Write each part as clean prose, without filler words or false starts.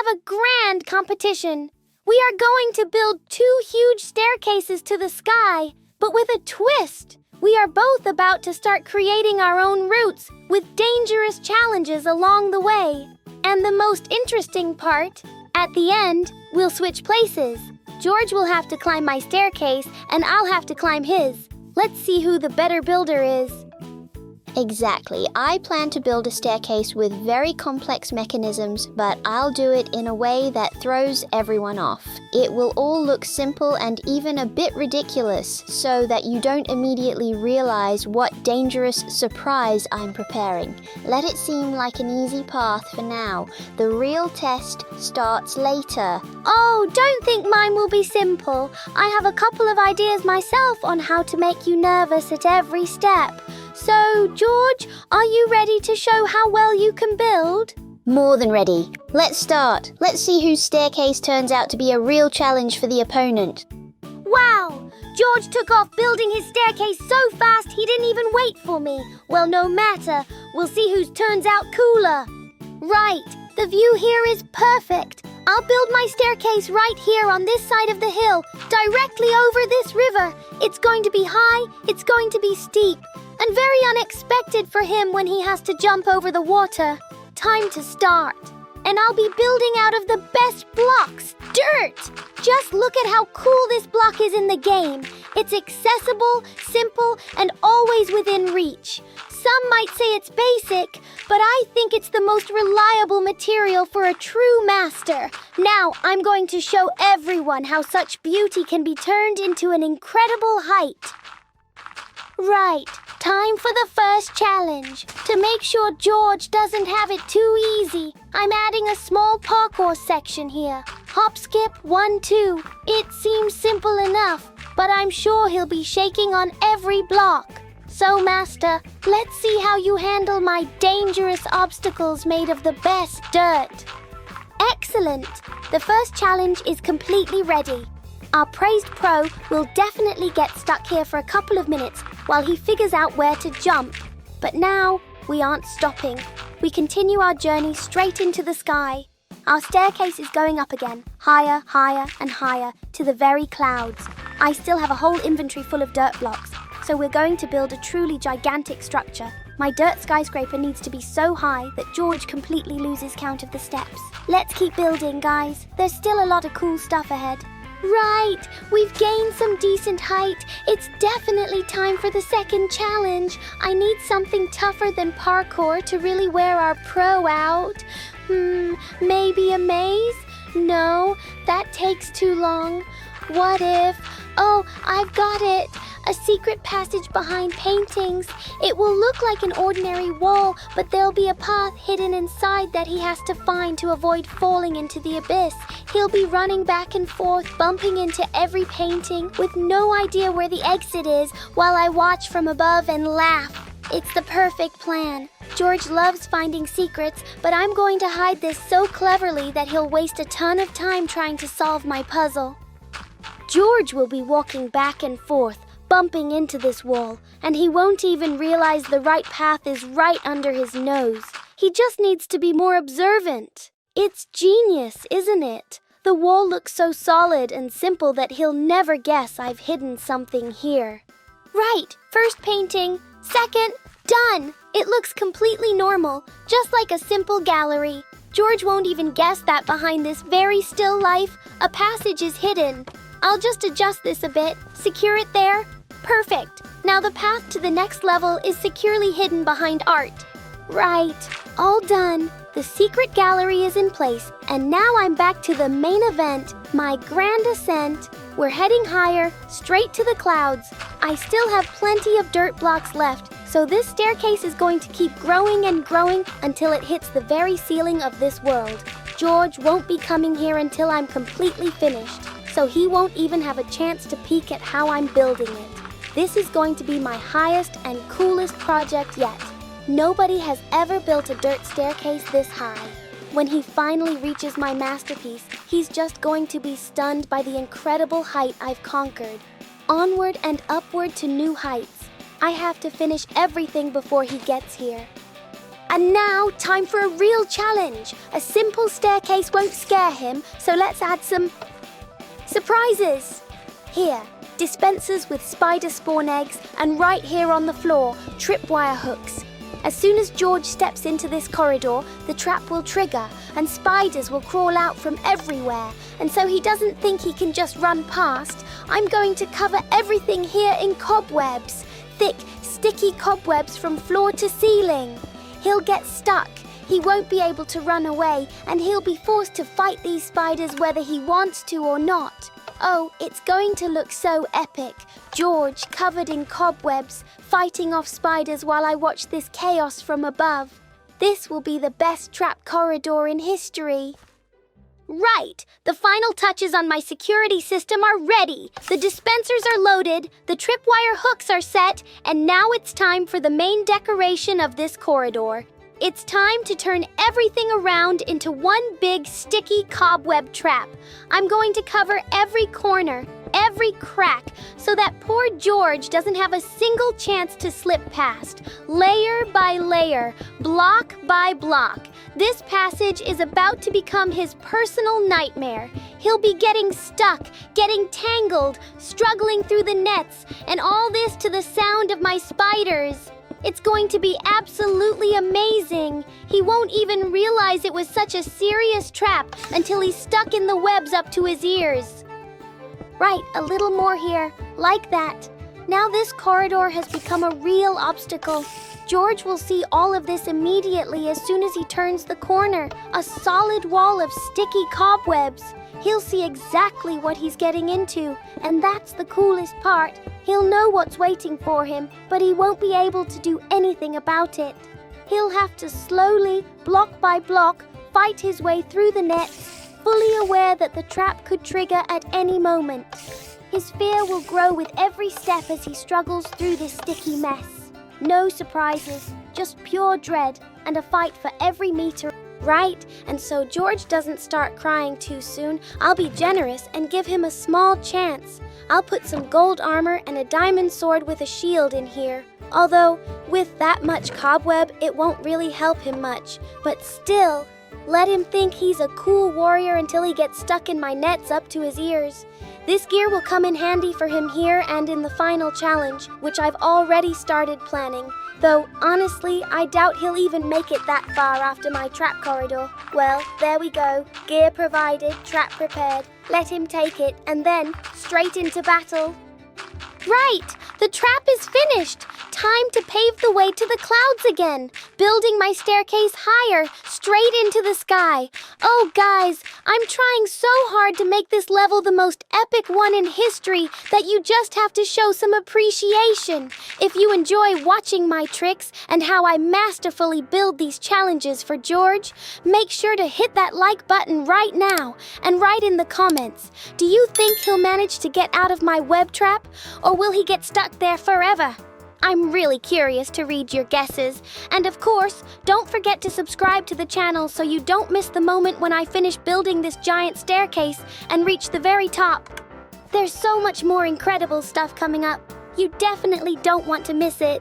have a grand competition. We are going to build 2 huge staircases to the sky, but with a twist. We are both about to start creating our own routes with dangerous challenges along the way. And the most interesting part, at the end, we'll switch places. George will have to climb my staircase and I'll have to climb his. Let's see who the better builder is. Exactly. I plan to build a staircase with very complex mechanisms, but I'll do it in a way that throws everyone off. It will all look simple and even a bit ridiculous, so that you don't immediately realize what dangerous surprise I'm preparing. Let it seem like an easy path for now. The real test starts later. Oh, don't think mine will be simple. I have a couple of ideas myself on how to make you nervous at every step. So, George, are you ready to show how well you can build? More than ready. Let's start. Let's see whose staircase turns out to be a real challenge for the opponent. Wow! George took off building his staircase so fast he didn't even wait for me. Well, no matter. We'll see whose turns out cooler. Right. The view here is perfect. I'll build my staircase right here on this side of the hill, directly over this river. It's going to be high, it's going to be steep, and very unexpected for him when he has to jump over the water. Time to start. And I'll be building out of the best blocks, dirt. Just look at how cool this block is in the game. It's accessible, simple, and always within reach. Some might say it's basic, but I think it's the most reliable material for a true master. Now I'm going to show everyone how such beauty can be turned into an incredible height. Right, time for the first challenge. To make sure George doesn't have it too easy, I'm adding a small parkour section here. Hop, skip, 1, 2. It seems simple enough, but I'm sure he'll be shaking on every block. So, Master, let's see how you handle my dangerous obstacles made of the best dirt. Excellent! The first challenge is completely ready. Our praised pro will definitely get stuck here for a couple of minutes while he figures out where to jump. But now, we aren't stopping. We continue our journey straight into the sky. Our staircase is going up again, higher, higher, and higher, to the very clouds. I still have a whole inventory full of dirt blocks, so we're going to build a truly gigantic structure. My dirt skyscraper needs to be so high that George completely loses count of the steps. Let's keep building, guys. There's still a lot of cool stuff ahead. Right, we've gained some decent height. It's definitely time for the second challenge. I need something tougher than parkour to really wear our pro out. Maybe a maze? No, that takes too long. What if... Oh, I've got it! A secret passage behind paintings. It will look like an ordinary wall, but there'll be a path hidden inside that he has to find to avoid falling into the abyss. He'll be running back and forth, bumping into every painting, with no idea where the exit is, while I watch from above and laugh. It's the perfect plan. George loves finding secrets, but I'm going to hide this so cleverly that he'll waste a ton of time trying to solve my puzzle. George will be walking back and forth, bumping into this wall, and he won't even realize the right path is right under his nose. He just needs to be more observant. It's genius, isn't it? The wall looks so solid and simple that he'll never guess I've hidden something here. Right, first painting, second, done! It looks completely normal, just like a simple gallery. George won't even guess that behind this very still life, a passage is hidden. I'll just adjust this a bit, secure it there. Perfect. Now the path to the next level is securely hidden behind art. Right. All done. The secret gallery is in place, and now I'm back to the main event, my grand ascent. We're heading higher, straight to the clouds. I still have plenty of dirt blocks left, so this staircase is going to keep growing and growing until it hits the very ceiling of this world. George won't be coming here until I'm completely finished, so he won't even have a chance to peek at how I'm building it. This is going to be my highest and coolest project yet. Nobody has ever built a dirt staircase this high. When he finally reaches my masterpiece, he's just going to be stunned by the incredible height I've conquered. Onward and upward to new heights. I have to finish everything before he gets here. And now, time for a real challenge. A simple staircase won't scare him, so let's add some surprises. Here, dispensers with spider spawn eggs, and right here on the floor, tripwire hooks. As soon as George steps into this corridor, the trap will trigger, and spiders will crawl out from everywhere. And so he doesn't think he can just run past. I'm going to cover everything here in cobwebs. Thick, sticky cobwebs from floor to ceiling. He'll get stuck. He won't be able to run away, and he'll be forced to fight these spiders whether he wants to or not. Oh, it's going to look so epic. George, covered in cobwebs, fighting off spiders while I watch this chaos from above. This will be the best trap corridor in history. Right! The final touches on my security system are ready. The dispensers are loaded, the tripwire hooks are set, and now it's time for the main decoration of this corridor. It's time to turn everything around into one big sticky cobweb trap. I'm going to cover every corner, every crack, so that poor George doesn't have a single chance to slip past. Layer by layer, block by block. This passage is about to become his personal nightmare. He'll be getting stuck, getting tangled, struggling through the nets, and all this to the sound of my spiders. It's going to be absolutely amazing. He won't even realize it was such a serious trap until he's stuck in the webs up to his ears. Right, a little more here, like that. Now this corridor has become a real obstacle. George will see all of this immediately as soon as he turns the corner. A solid wall of sticky cobwebs. He'll see exactly what he's getting into, and that's the coolest part. He'll know what's waiting for him, but he won't be able to do anything about it. He'll have to slowly, block by block, fight his way through the nets, fully aware that the trap could trigger at any moment. His fear will grow with every step as he struggles through this sticky mess. No surprises, just pure dread and a fight for every meter. Right, and so George doesn't start crying too soon, I'll be generous and give him a small chance. I'll put some gold armor and a diamond sword with a shield in here. Although, with that much cobweb, it won't really help him much. But still, let him think he's a cool warrior until he gets stuck in my nets up to his ears. This gear will come in handy for him here and in the final challenge, which I've already started planning. Though, honestly, I doubt he'll even make it that far after my trap corridor. Well, there we go. Gear provided, trap prepared. Let him take it, and then straight into battle. Right! The trap is finished! Time to pave the way to the clouds again, building my staircase higher, straight into the sky. Oh, guys, I'm trying so hard to make this level the most epic one in history that you just have to show some appreciation. If you enjoy watching my tricks and how I masterfully build these challenges for George, make sure to hit that like button right now and write in the comments. Do you think he'll manage to get out of my web trap, or will he get stuck there forever? I'm really curious to read your guesses. And of course, don't forget to subscribe to the channel so you don't miss the moment when I finish building this giant staircase and reach the very top. There's so much more incredible stuff coming up. You definitely don't want to miss it.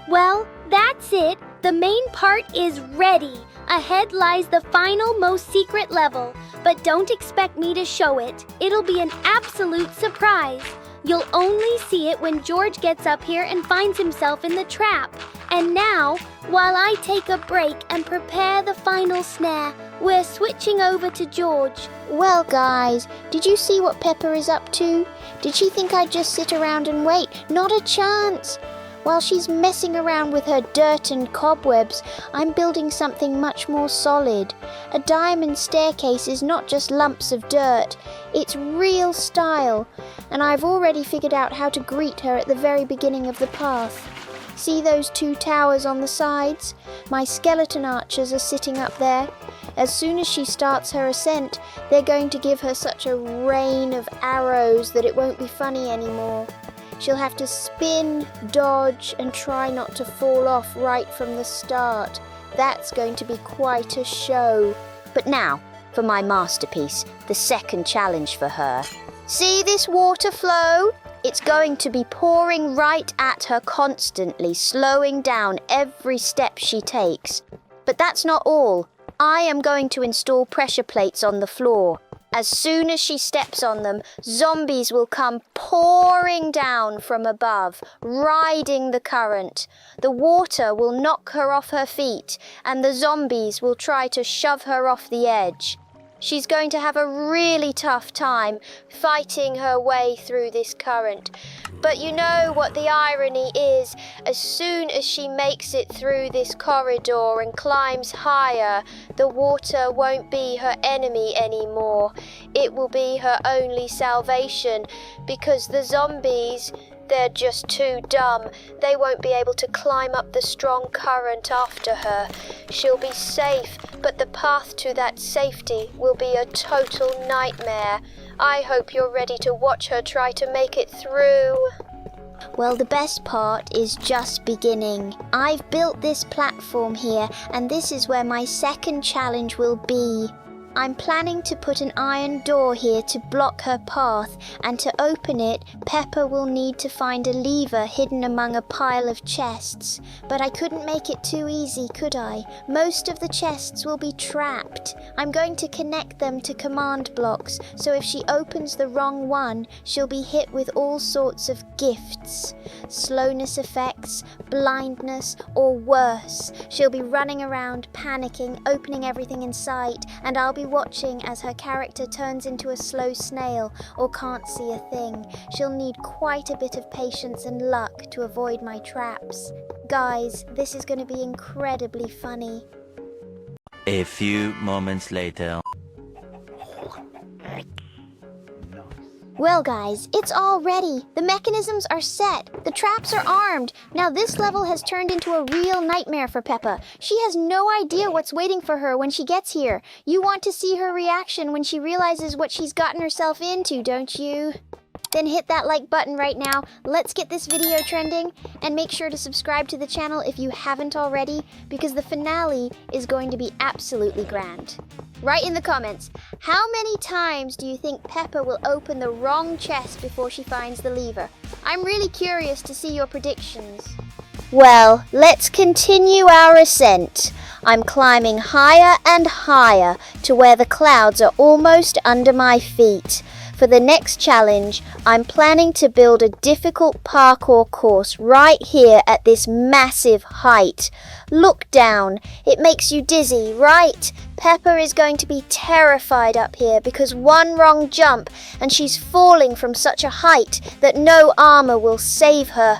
Well, that's it. The main part is ready. Ahead lies the final, most secret level. But don't expect me to show it. It'll be an absolute surprise. You'll only see it when George gets up here and finds himself in the trap. And now, while I take a break and prepare the final snare, we're switching over to George. Well, guys, did you see what Peppa is up to? Did she think I'd just sit around and wait? Not a chance! While she's messing around with her dirt and cobwebs, I'm building something much more solid. A diamond staircase is not just lumps of dirt, it's real style. And I've already figured out how to greet her at the very beginning of the path. See those 2 towers on the sides? My skeleton archers are sitting up there. As soon as she starts her ascent, they're going to give her such a rain of arrows that it won't be funny anymore. She'll have to spin, dodge, and try not to fall off right from the start. That's going to be quite a show. But now, for my masterpiece, the second challenge for her. See this water flow? It's going to be pouring right at her constantly, slowing down every step she takes. But that's not all. I am going to install pressure plates on the floor. As soon as she steps on them, zombies will come pouring down from above, riding the current. The water will knock her off her feet, and the zombies will try to shove her off the edge. She's going to have a really tough time fighting her way through this current. But you know what the irony is? As soon as she makes it through this corridor and climbs higher, the water won't be her enemy anymore. It will be her only salvation, because the zombies, they're just too dumb. They won't be able to climb up the strong current after her. She'll be safe, but the path to that safety will be a total nightmare. I hope you're ready to watch her try to make it through. Well, the best part is just beginning. I've built this platform here, and this is where my second challenge will be. I'm planning to put an iron door here to block her path, and to open it, Peppa will need to find a lever hidden among a pile of chests. But I couldn't make it too easy, could I? Most of the chests will be trapped. I'm going to connect them to command blocks, so if she opens the wrong one, she'll be hit with all sorts of gifts. Slowness effects, blindness, or worse. She'll be running around, panicking, opening everything in sight, and I'll be watching as her character turns into a slow snail or can't see a thing. She'll need quite a bit of patience and luck to avoid my traps. Guys, this is going to be incredibly funny. A few moments later. Well guys, it's all ready. The mechanisms are set. The traps are armed. Now this level has turned into a real nightmare for Peppa. She has no idea what's waiting for her when she gets here. You want to see her reaction when she realizes what she's gotten herself into, don't you? Then hit that like button right now. Let's get this video trending, and make sure to subscribe to the channel if you haven't already, because the finale is going to be absolutely grand. Write in the comments, how many times do you think Peppa will open the wrong chest before she finds the lever? I'm really curious to see your predictions. Well, let's continue our ascent. I'm climbing higher and higher to where the clouds are almost under my feet. For the next challenge, I'm planning to build a difficult parkour course right here at this massive height. Look down. It makes you dizzy, right? Peppa is going to be terrified up here because one wrong jump and she's falling from such a height that no armor will save her.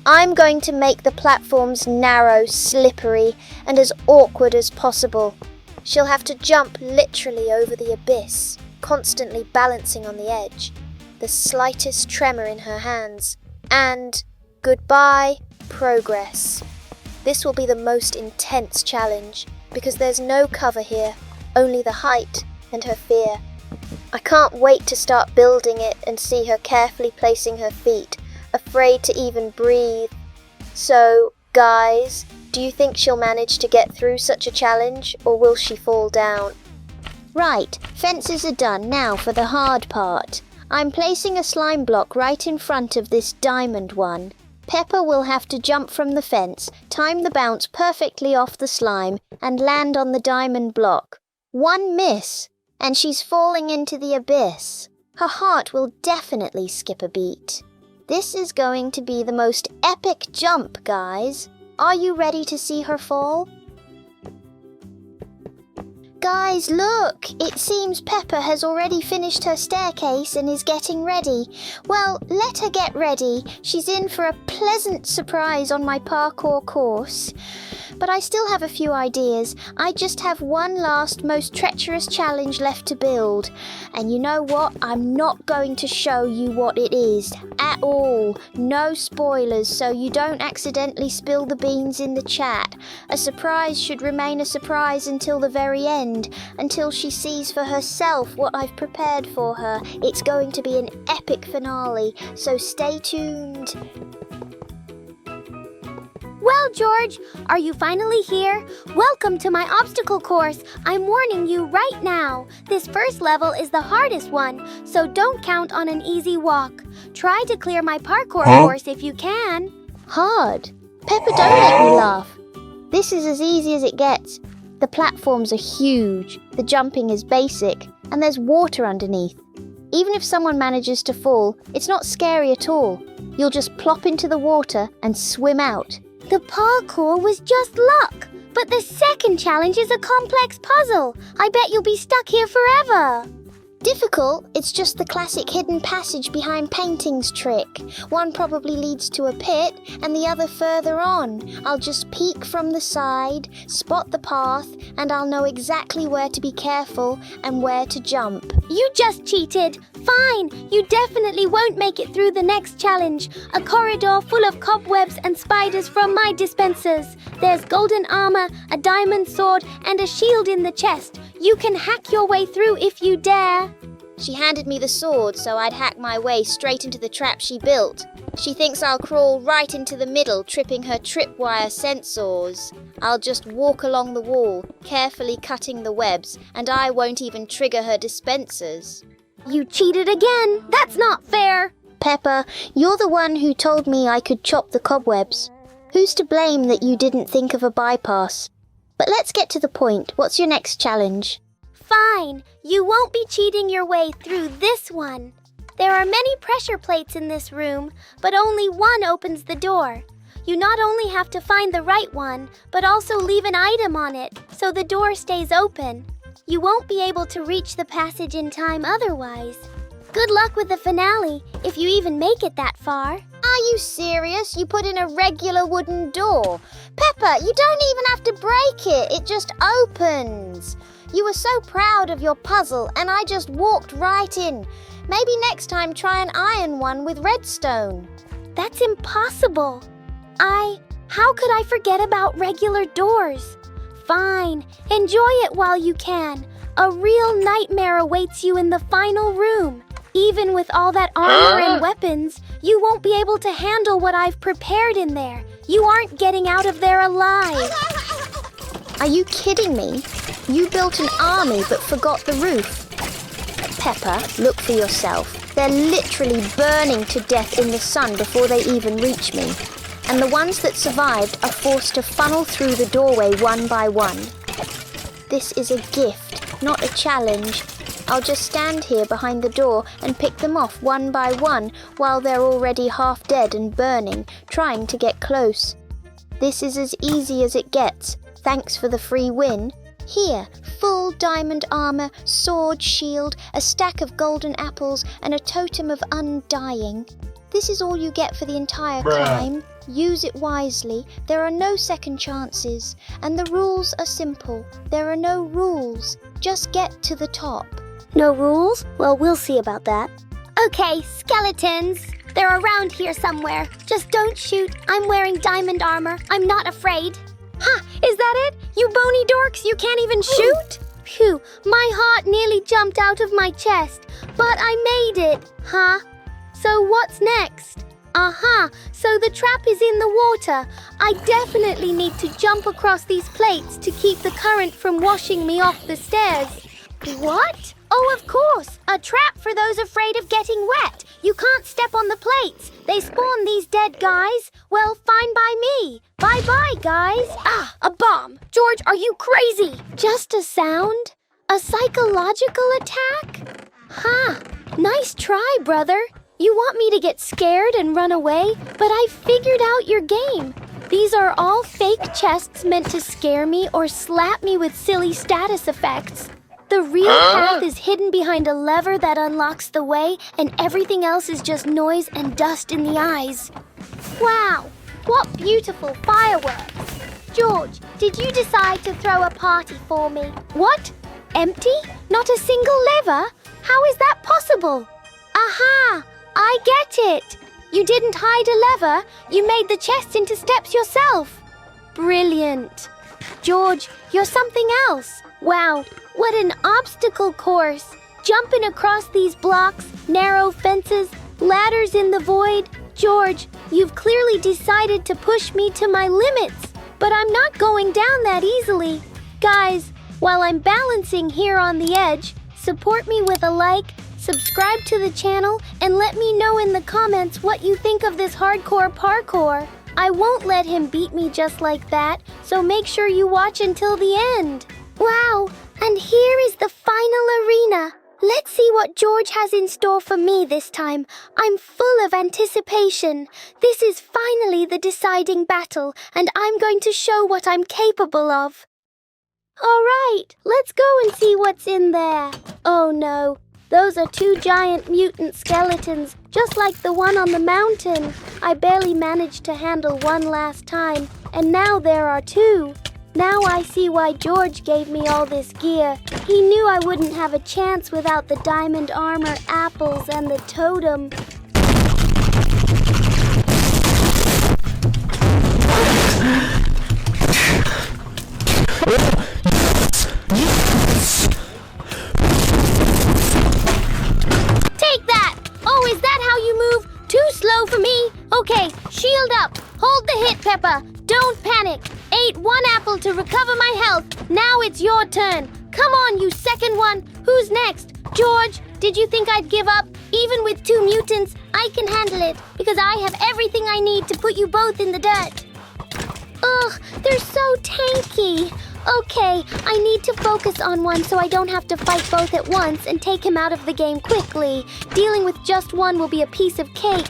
I'm going to make the platforms narrow, slippery, and as awkward as possible. She'll have to jump literally over the abyss, constantly balancing on the edge, the slightest tremor in her hands, and goodbye, progress. This will be the most intense challenge, because there's no cover here, only the height and her fear. I can't wait to start building it and see her carefully placing her feet, afraid to even breathe. So, guys, do you think she'll manage to get through such a challenge, or will she fall down? Right, fences are done. Now for the hard part. I'm placing a slime block right in front of this diamond one. Peppa will have to jump from the fence, time the bounce perfectly off the slime, and land on the diamond block. One miss, and she's falling into the abyss. Her heart will definitely skip a beat. This is going to be the most epic jump, guys. Are you ready to see her fall? Guys, look! It seems Peppa has already finished her staircase and is getting ready. Well, let her get ready. She's in for a pleasant surprise on my parkour course. But I still have a few ideas. I just have one last, most treacherous challenge left to build. And you know what? I'm not going to show you what it is at all. No spoilers, so you don't accidentally spill the beans in the chat. A surprise should remain a surprise until the very end, until she sees for herself what I've prepared for her. It's going to be an epic finale, so stay tuned. Well, George, are you finally here? Welcome to my obstacle course. I'm warning you right now. This first level is the hardest one, so don't count on an easy walk. Try to clear my parkour course if you can. Hard? Peppa, don't make me laugh. This is as easy as it gets. The platforms are huge, the jumping is basic, and there's water underneath. Even if someone manages to fall, it's not scary at all. You'll just plop into the water and swim out. The parkour was just luck, but the second challenge is a complex puzzle. I bet you'll be stuck here forever. Difficult? It's just the classic hidden passage behind paintings trick. One probably leads to a pit and the other further on. I'll just peek from the side, spot the path, and I'll know exactly where to be careful and where to jump. You just cheated. Fine, you definitely won't make it through the next challenge. A corridor full of cobwebs and spiders from my dispensers. There's golden armor, a diamond sword, and a shield in the chest. You can hack your way through if you dare. She handed me the sword so I'd hack my way straight into the trap she built. She thinks I'll crawl right into the middle, tripping her tripwire sensors. I'll just walk along the wall, carefully cutting the webs, and I won't even trigger her dispensers. You cheated again. That's not fair. Peppa, you're the one who told me I could chop the cobwebs. Who's to blame that you didn't think of a bypass? But let's get to the point. What's your next challenge? Fine, you won't be cheating your way through this one. There are many pressure plates in this room, but only one opens the door. You not only have to find the right one, but also leave an item on it, so the door stays open. You won't be able to reach the passage in time otherwise. Good luck with the finale, if you even make it that far. Are you serious? You put in a regular wooden door. Peppa, you don't even have to break it. It just opens. You were so proud of your puzzle, and I just walked right in. Maybe next time try an iron one with redstone. That's impossible. How could I forget about regular doors? Fine, enjoy it while you can. A real nightmare awaits you in the final room. Even with all that armor and weapons, you won't be able to handle what I've prepared in there. You aren't getting out of there alive. Are you kidding me? You built an army but forgot the roof. Peppa, look for yourself. They're literally burning to death in the sun before they even reach me. And the ones that survived are forced to funnel through the doorway one by one. This is a gift, not a challenge. I'll just stand here behind the door and pick them off one by one while they're already half dead and burning, trying to get close. This is as easy as it gets. Thanks for the free win. Here, full diamond armor, sword, shield, a stack of golden apples, and a totem of undying. This is all you get for the entire climb. Use it wisely. There are no second chances. And the rules are simple. There are no rules. Just get to the top. No rules? Well, we'll see about that. Okay, skeletons. They're around here somewhere. Just don't shoot. I'm wearing diamond armor. I'm not afraid. Huh, is that it? You bony dorks, you can't even shoot? Phew, my heart nearly jumped out of my chest. But I made it, huh? So what's next? Aha, so the trap is in the water. I definitely need to jump across these plates to keep the current from washing me off the stairs. What? Oh, of course, a trap for those afraid of getting wet. You can't step on the plates. They spawn these dead guys. Well, fine by me. Bye-bye, guys. Ah, a bomb. George, are you crazy? Just a sound? A psychological attack? Huh, nice try, brother. You want me to get scared and run away, but I figured out your game. These are all fake chests meant to scare me or slap me with silly status effects. The real path is hidden behind a lever that unlocks the way, and everything else is just noise and dust in the eyes. Wow, what beautiful fireworks. George, did you decide to throw a party for me? What? Empty? Not a single lever? How is that possible? Aha! I get it! You didn't hide a lever, you made the chests into steps yourself. Brilliant. George, you're something else. Wow, what an obstacle course. Jumping across these blocks, narrow fences, ladders in the void. George, you've clearly decided to push me to my limits, but I'm not going down that easily. Guys, while I'm balancing here on the edge, support me with a like, subscribe to the channel, and let me know in the comments what you think of this hardcore parkour. I won't let him beat me just like that, so make sure you watch until the end. Wow, and here is the final arena. Let's see what George has in store for me this time. I'm full of anticipation. This is finally the deciding battle, and I'm going to show what I'm capable of. All right, let's go and see what's in there. Oh no, those are 2 giant mutant skeletons, just like the one on the mountain. I barely managed to handle one last time, and now there are 2. Now I see why George gave me all this gear. He knew I wouldn't have a chance without the diamond armor, apples, and the totem. Take that! Oh, is that how you move? Too slow for me? Okay, shield up. Hold the hit, Peppa. Don't panic. Ate 1 apple to recover my health. Now it's your turn. Come on, you second one. Who's next? George, did you think I'd give up? Even with 2 mutants, I can handle it because I have everything I need to put you both in the dirt. Ugh, they're so tanky. Okay, I need to focus on one so I don't have to fight both at once and take him out of the game quickly. Dealing with just one will be a piece of cake.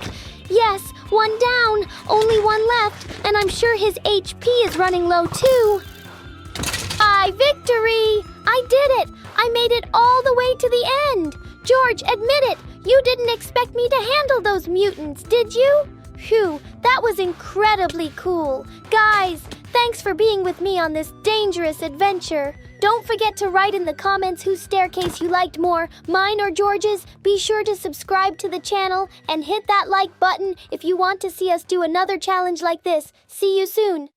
Yes, 1 down, only 1 left, and I'm sure his HP is running low too. Victory! I did it! I made it all the way to the end! George, admit it! You didn't expect me to handle those mutants, did you? Phew, that was incredibly cool. Guys, thanks for being with me on this dangerous adventure. Don't forget to write in the comments whose staircase you liked more, mine or George's. Be sure to subscribe to the channel and hit that like button if you want to see us do another challenge like this. See you soon.